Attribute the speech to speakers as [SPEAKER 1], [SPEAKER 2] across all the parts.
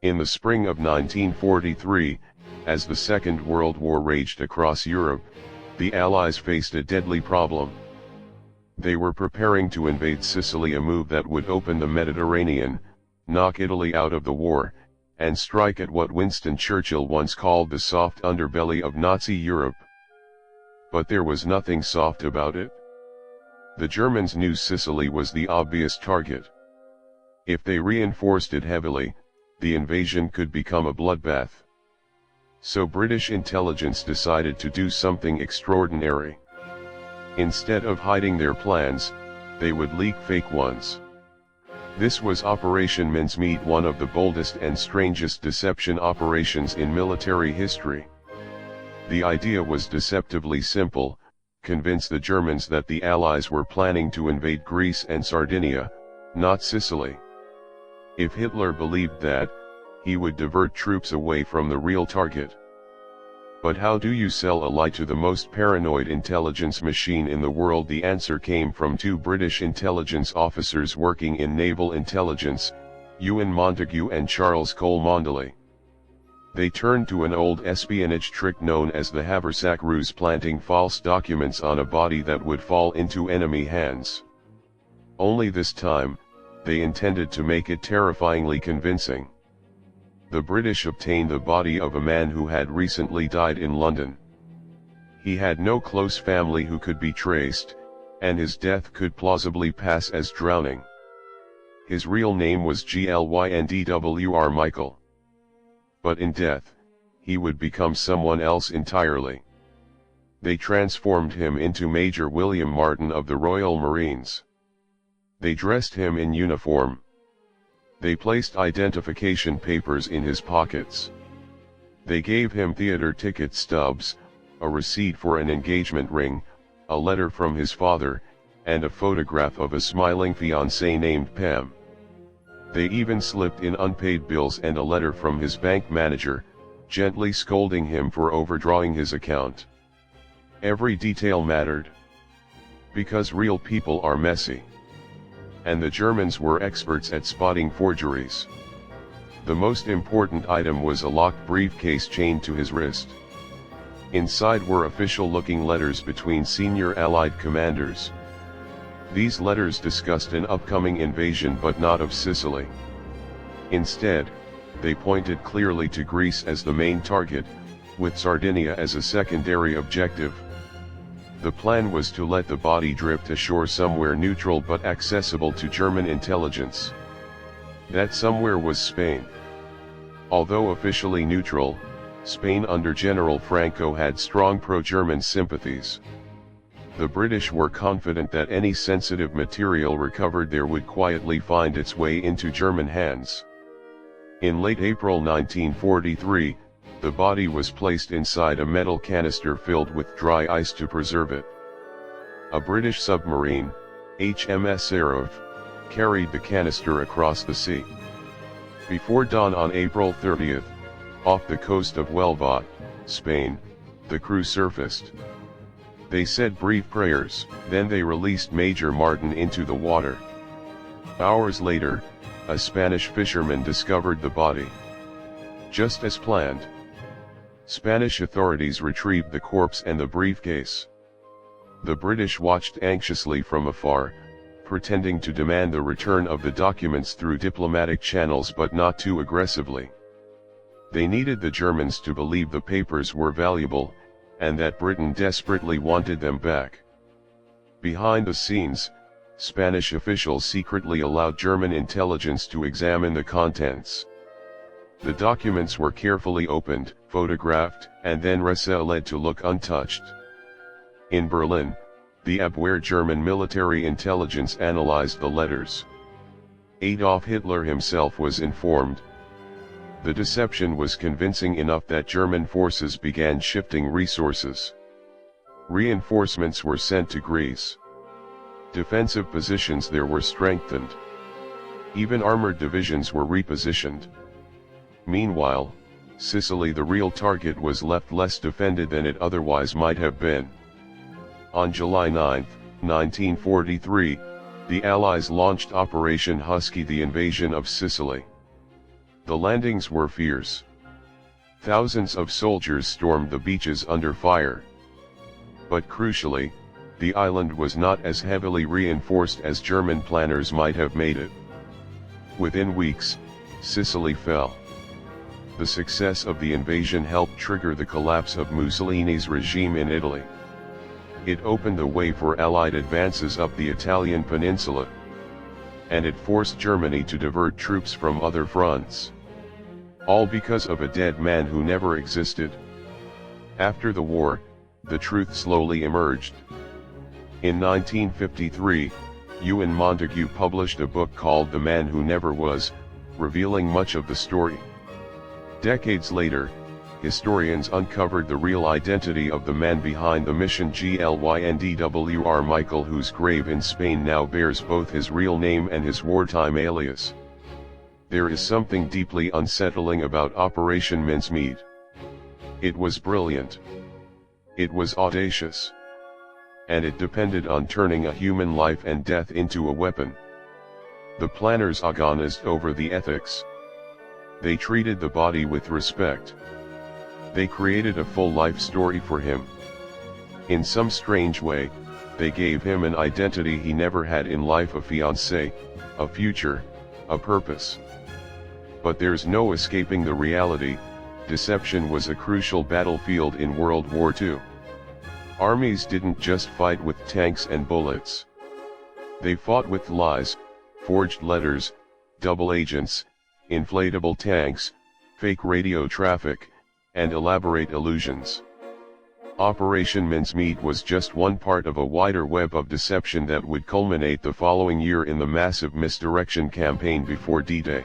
[SPEAKER 1] In the spring of 1943, as the Second World War raged across Europe, the Allies faced a deadly problem. They were preparing to invade Sicily, a move that would open the Mediterranean, knock Italy out of the war, and strike at what Winston Churchill once called the soft underbelly of Nazi Europe. But there was nothing soft about it. The Germans knew Sicily was the obvious target. If they reinforced it heavily, the invasion could become a bloodbath. So British intelligence decided to do something extraordinary. Instead of hiding their plans, they would leak fake ones. This was Operation Mincemeat, one of the boldest and strangest deception operations in military history. The idea was deceptively simple: convince the Germans that the Allies were planning to invade Greece and Sardinia, not Sicily. If Hitler believed that, he would divert troops away from the real target. But how do you sell a lie to the most paranoid intelligence machine in the world? The answer came from two British intelligence officers working in naval intelligence, Ewan Montagu and Charles Cholmondeley. They turned to an old espionage trick known as the haversack ruse, planting false documents on a body that would fall into enemy hands. Only this time, they intended to make it terrifyingly convincing. The British obtained the body of a man who had recently died in London. He had no close family who could be traced, and his death could plausibly pass as drowning. His real name was Glyndwr Michael. But in death, he would become someone else entirely. They transformed him into Major William Martin of the Royal Marines. They dressed him in uniform. They placed identification papers in his pockets. They gave him theater ticket stubs, a receipt for an engagement ring, a letter from his father, and a photograph of a smiling fiancée named Pam. They even slipped in unpaid bills and a letter from his bank manager, gently scolding him for overdrawing his account. Every detail mattered. Because real people are messy. And the Germans were experts at spotting forgeries. The most important item was a locked briefcase chained to his wrist. Inside were official-looking letters between senior Allied commanders. These letters discussed an upcoming invasion, but not of Sicily. Instead, they pointed clearly to Greece as the main target, with Sardinia as a secondary objective. The plan was to let the body drift ashore somewhere neutral but accessible to German intelligence. That somewhere was Spain. Although officially neutral, Spain under General Franco had strong pro-German sympathies. The British were confident that any sensitive material recovered there would quietly find its way into German hands. In late April 1943, the body was placed inside a metal canister filled with dry ice to preserve it. A British submarine, HMS Seraph, carried the canister across the sea. Before dawn on April 30th, off the coast of Huelva, Spain, the crew surfaced. They said brief prayers, then they released Major Martin into the water. Hours later, a Spanish fisherman discovered the body. Just as planned. Spanish authorities retrieved the corpse and the briefcase. The British watched anxiously from afar, pretending to demand the return of the documents through diplomatic channels, but not too aggressively. They needed the Germans to believe the papers were valuable, and that Britain desperately wanted them back. Behind the scenes, Spanish officials secretly allowed German intelligence to examine the contents. The documents were carefully opened, photographed, and then resealed to look untouched. In Berlin, the Abwehr German military intelligence analyzed the letters. Adolf Hitler himself was informed. The deception was convincing enough that German forces began shifting resources. Reinforcements were sent to Greece. Defensive positions there were strengthened. Even armored divisions were repositioned. Meanwhile, Sicily, the real target, was left less defended than it otherwise might have been. On July 9, 1943, the Allies launched Operation Husky, the invasion of Sicily. The landings were fierce. Thousands of soldiers stormed the beaches under fire. But crucially, the island was not as heavily reinforced as German planners might have made it. Within weeks, Sicily fell. The success of the invasion helped trigger the collapse of Mussolini's regime in Italy. It opened the way for Allied advances up the Italian peninsula. And it forced Germany to divert troops from other fronts. All because of a dead man who never existed. After the war, the truth slowly emerged. In 1953, Ewan Montague published a book called The Man Who Never Was, revealing much of the story. Decades later, historians uncovered the real identity of the man behind the mission Glyndwr Michael, whose grave in Spain now bears both his real name and his wartime alias. There is something deeply unsettling about Operation Mincemeat. It was brilliant. It was audacious. And it depended on turning a human life and death into a weapon. The planners agonized over the ethics. They treated the body with respect. They created a full life story for him. In some strange way, they gave him an identity he never had in life: a fiancé, a future, a purpose. But there's no escaping the reality: deception was a crucial battlefield in World War II. Armies didn't just fight with tanks and bullets. They fought with lies, forged letters, double agents, inflatable tanks, fake radio traffic, and elaborate illusions. Operation Mincemeat was just one part of a wider web of deception that would culminate the following year in the massive misdirection campaign before D-Day.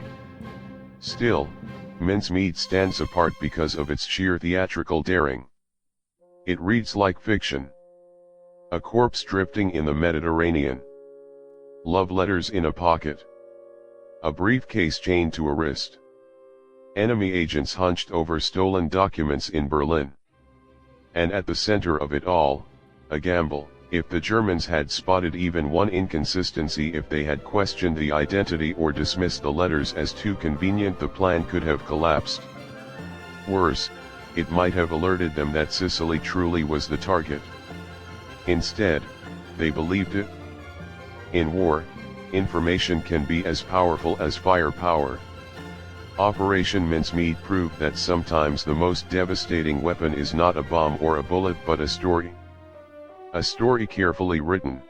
[SPEAKER 1] Still, Mincemeat stands apart because of its sheer theatrical daring. It reads like fiction. A corpse drifting in the Mediterranean. Love letters in a pocket. A briefcase chained to a wrist. Enemy agents hunched over stolen documents in Berlin. And at the center of it all, a gamble. If the Germans had spotted even one inconsistency, if they had questioned the identity or dismissed the letters as too convenient, the plan could have collapsed. Worse, it might have alerted them that Sicily truly was the target. Instead, they believed it. In war, information can be as powerful as firepower. Operation Mincemeat proved that sometimes the most devastating weapon is not a bomb or a bullet, but a story. A story carefully written,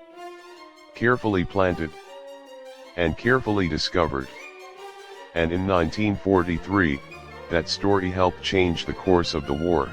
[SPEAKER 1] carefully planted, and carefully discovered. And in 1943, that story helped change the course of the war.